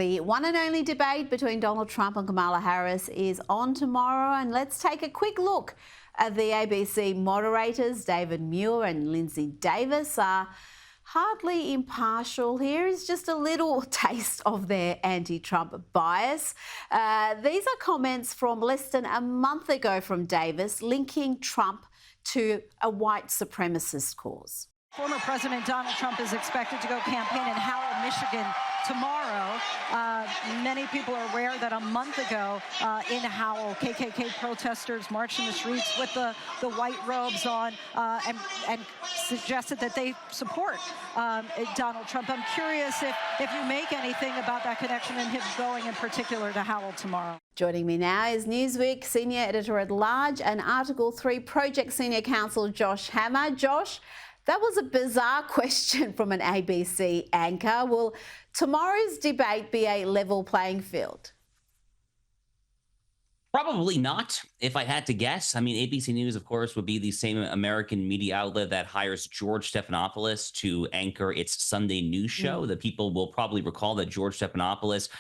The one and only debate between Donald Trump and Kamala Harris is on tomorrow, and let's take a quick look at the ABC moderators. Muir and Linsey Davis are hardly impartial. Here is just a little taste of their anti-Trump bias. These are comments from less than a month ago from Davis, linking Trump to a white supremacist cause. Former President Donald Trump is expected to go campaign in Howell, Michigan tomorrow. Many people are aware that a month ago in Howell, KKK protesters marched in the streets with the white robes on and suggested that they support Donald Trump. I'm curious if you make anything about that connection and him going in particular to Howell tomorrow. Joining me now is Newsweek Senior Editor-at-Large and Article 3 Project Senior Counsel Josh Hammer. Josh, that was a bizarre question from an ABC anchor. Will tomorrow's debate be a level playing field? Probably not, if I had to guess. I mean, ABC News, of course, would be the same American media outlet that hires George Stephanopoulos to anchor its Sunday news show. The people will probably recall that George Stephanopoulos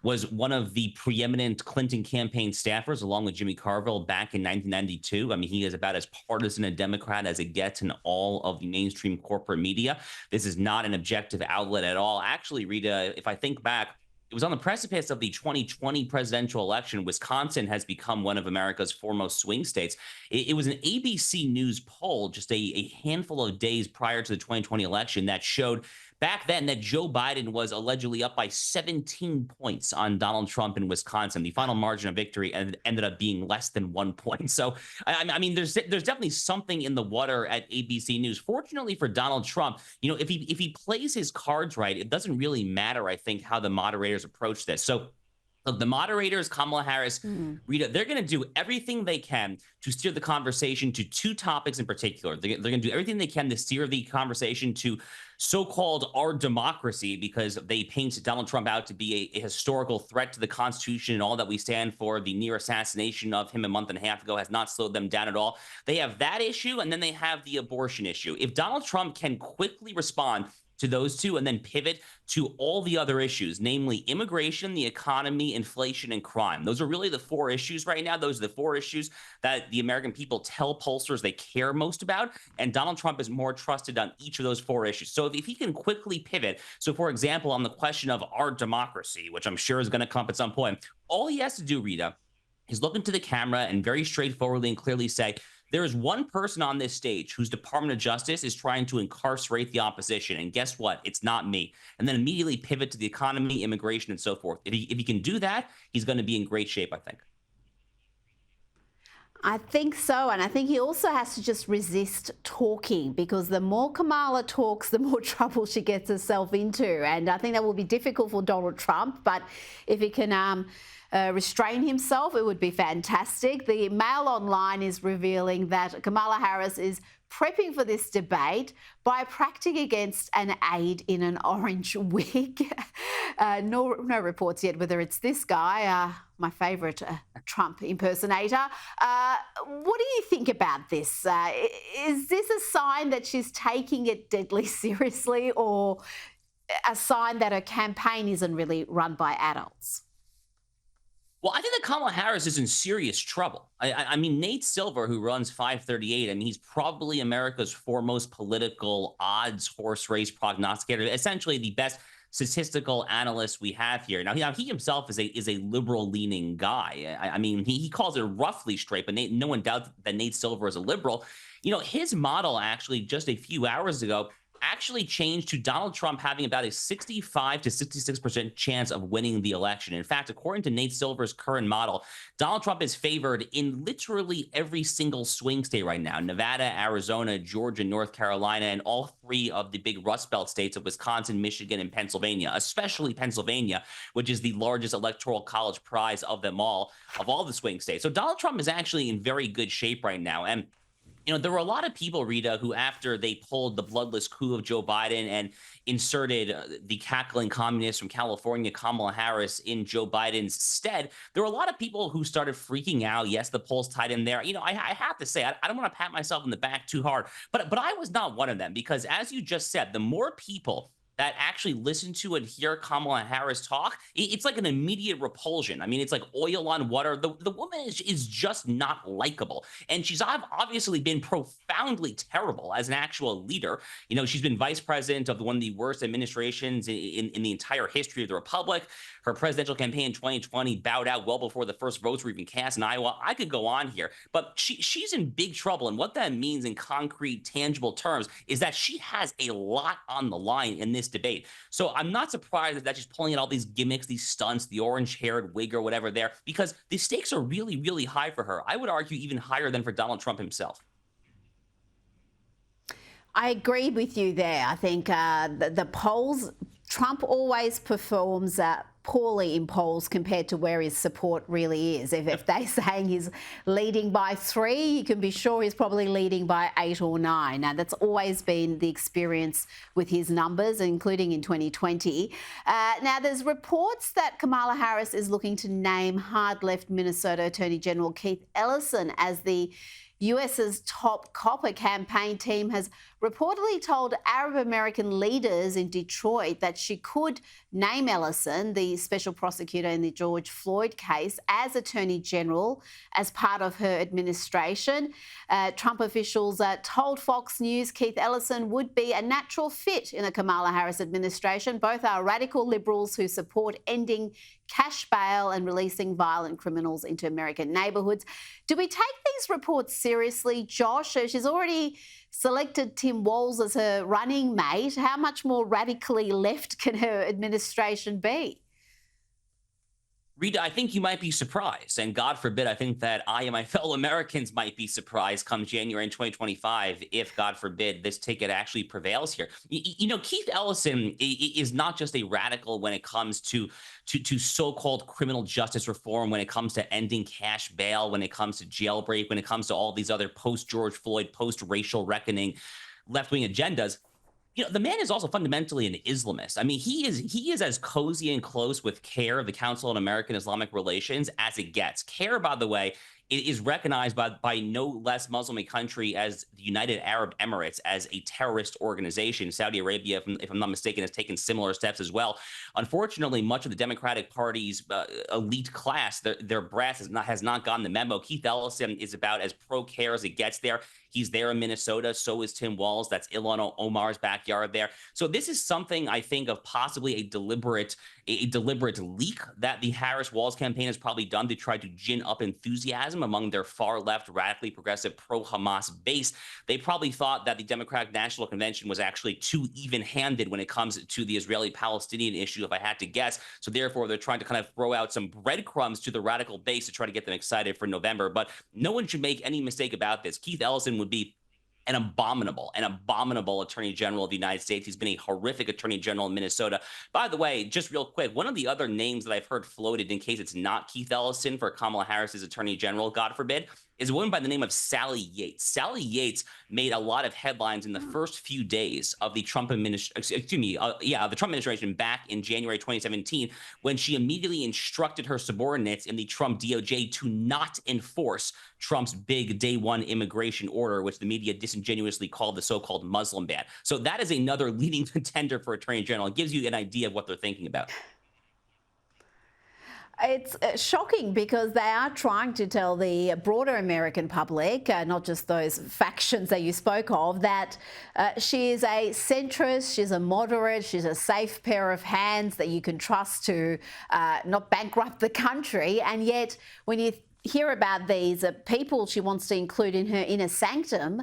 was one of the preeminent Clinton campaign staffers, along with Jimmy Carville, back in 1992. I mean, he is about as partisan a Democrat as it gets in all of the mainstream corporate media. This is not an objective outlet at all. Actually, Rita, if I think back, it was on the precipice of the 2020 presidential election. Wisconsin has become one of America's foremost swing states. It was an ABC News poll just a handful of days prior to the 2020 election that showed back then that Joe Biden was allegedly up by 17 points on Donald Trump in Wisconsin. The final margin of victory ended up being less than 1 point. So, I mean, there's definitely something in the water at ABC News. Fortunately for Donald Trump, you know, if he plays his cards right, it doesn't really matter, I think, how the moderators approach this. So, look, the moderators, Kamala Harris, Rita, they're going to do everything they can to steer the conversation to two topics in particular. They're going to do everything they can to steer the conversation to so-called our democracy, because they paint Donald Trump out to be a historical threat to the Constitution and all that we stand for. The near assassination of him a month and a half ago has not slowed them down at all. They have that issue, and then they have the abortion issue. If Donald Trump can quickly respond to those two and then pivot to all the other issues, namely immigration, the economy, inflation, and crime. Those are really the four issues right now. Those are the four issues that the American people tell pollsters they care most about, and Donald Trump is more trusted on each of those four issues. So if he can quickly pivot, so for example, on the question of our democracy, which I'm sure is going to come up at some point, all he has to do, Rita, is look into the camera and very straightforwardly and clearly say, there is one person on this stage whose Department of Justice is trying to incarcerate the opposition. And guess what? It's not me. And then immediately pivot to the economy, immigration, and so forth. If he can do that, he's going to be in great shape, I think. I think so. And I think he also has to just resist talking, because the more Kamala talks, the more trouble she gets herself into. And I think that will be difficult for Donald Trump. But if he can restrain himself, it would be fantastic. The Mail Online is revealing that Kamala Harris is prepping for this debate by practicing against an aide in an orange wig. No reports yet whether it's this guy, my favourite Trump impersonator. What do you think about this? Is this a sign that she's taking it deadly seriously, or a sign that her campaign isn't really run by adults? Well, I think that Kamala Harris is in serious trouble. I mean, Nate Silver, who runs 538, I mean, he's probably America's foremost political odds horse race prognosticator, essentially the best statistical analyst we have here. Now he himself is a liberal-leaning guy. I mean, he calls it roughly straight, but no one doubts that Nate Silver is a liberal. You know, his model actually just a few hours ago actually changed to Donald Trump having about a 65 to 66% chance of winning the election. In fact, according to Nate Silver's current model, Donald Trump is favored in literally every single swing state right now: Nevada, Arizona, Georgia, North Carolina, and all three of the big Rust Belt states of Wisconsin, Michigan, and Pennsylvania, especially Pennsylvania, which is the largest electoral college prize of them all, of all the swing states. So Donald Trump is actually in very good shape right now. And you know, there were a lot of people, Rita, who after they pulled the bloodless coup of Joe Biden and inserted the cackling communist from California, Kamala Harris, in Joe Biden's stead, there were a lot of people who started freaking out. Yes, the polls tied in there. You know, I have to say, I don't want to pat myself in the back too hard, but I was not one of them, because as you just said, the more people that actually listen to and hear Kamala Harris talk, it's like an immediate repulsion. I mean, it's like oil on water. The woman is just not likable. And she's obviously been profoundly terrible as an actual leader. You know, she's been vice president of one of the worst administrations in the entire history of the Republic. Her presidential campaign in 2020 bowed out well before the first votes were even cast in Iowa. I could go on here, but she's in big trouble. And what that means in concrete, tangible terms is that she has a lot on the line in this debate. So I'm not surprised that she's pulling out all these gimmicks, these stunts, the orange-haired wig or whatever there, because the stakes are really, really high for her. I would argue even higher than for Donald Trump himself. I agree with you there. I think the polls, Trump always performs poorly in polls compared to where his support really is. If they're saying he's leading by 3, you can be sure he's probably leading by 8 or 9. Now, that's always been the experience with his numbers, including in 2020. Now, there's reports that Kamala Harris is looking to name hard-left Minnesota Attorney General Keith Ellison as the US's top copper campaign team has reportedly told Arab American leaders in Detroit that she could name Ellison, the special prosecutor in the George Floyd case, as Attorney General as part of her administration. Trump officials told Fox News Keith Ellison would be a natural fit in the Kamala Harris administration. Both are radical liberals who support ending cash bail and releasing violent criminals into American neighbourhoods. Do we take these reports seriously, Josh? She's already selected Tim Walz as her running mate. How much more radically left can her administration be? Rita, I think you might be surprised, and God forbid, I think that I and my fellow Americans might be surprised come January in 2025 if, God forbid, this ticket actually prevails here. You know, Keith Ellison is not just a radical when it comes to so-called criminal justice reform, when it comes to ending cash bail, when it comes to jailbreak, when it comes to all these other post-George Floyd, post-racial reckoning left-wing agendas. You know, the man is also fundamentally an Islamist. I mean, he is as cozy and close with CAIR, the Council on American Islamic Relations, as it gets. CAIR, by the way, is recognized by no less Muslim a country as the United Arab Emirates as a terrorist organization. Saudi Arabia, if I'm not mistaken, has taken similar steps as well. Unfortunately, much of the Democratic Party's elite class, their brass has not gotten the memo. Keith Ellison is about as pro-CAIR as it gets there. He's there in Minnesota. So is Tim Walz. That's Ilhan Omar's backyard there. So this is something I think of possibly a deliberate leak that the Harris-Walz campaign has probably done to try to gin up enthusiasm among their far-left, radically progressive, pro-Hamas base. They probably thought that the Democratic National Convention was actually too even-handed when it comes to the Israeli-Palestinian issue, if I had to guess. So therefore, they're trying to kind of throw out some breadcrumbs to the radical base to try to get them excited for November. But no one should make any mistake about this. Keith Ellison would be an abominable attorney general of the United States. He's been a horrific attorney general in Minnesota. By the way, just real quick, one of the other names that I've heard floated in case it's not Keith Ellison for Kamala Harris's attorney general, God forbid, is a woman by the name of Sally Yates. Sally Yates made a lot of headlines in the first few days of the Trump administration back in January 2017, when she immediately instructed her subordinates in the Trump DOJ to not enforce Trump's big day one immigration order, which the media disingenuously called the so-called Muslim ban. So that is another leading contender for attorney general. It gives you an idea of what they're thinking about. It's shocking because they are trying to tell the broader American public, not just those factions that you spoke of, that she is a centrist, she's a moderate, she's a safe pair of hands that you can trust to not bankrupt the country. And yet, when you hear about these people she wants to include in her inner sanctum,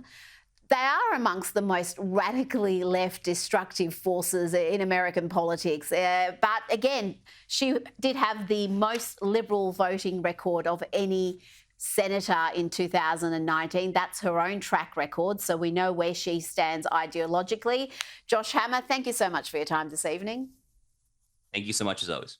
they are amongst the most radically left destructive forces in American politics. But again, she did have the most liberal voting record of any senator in 2019. That's her own track record, so we know where she stands ideologically. Josh Hammer, thank you so much for your time this evening. Thank you so much, as always.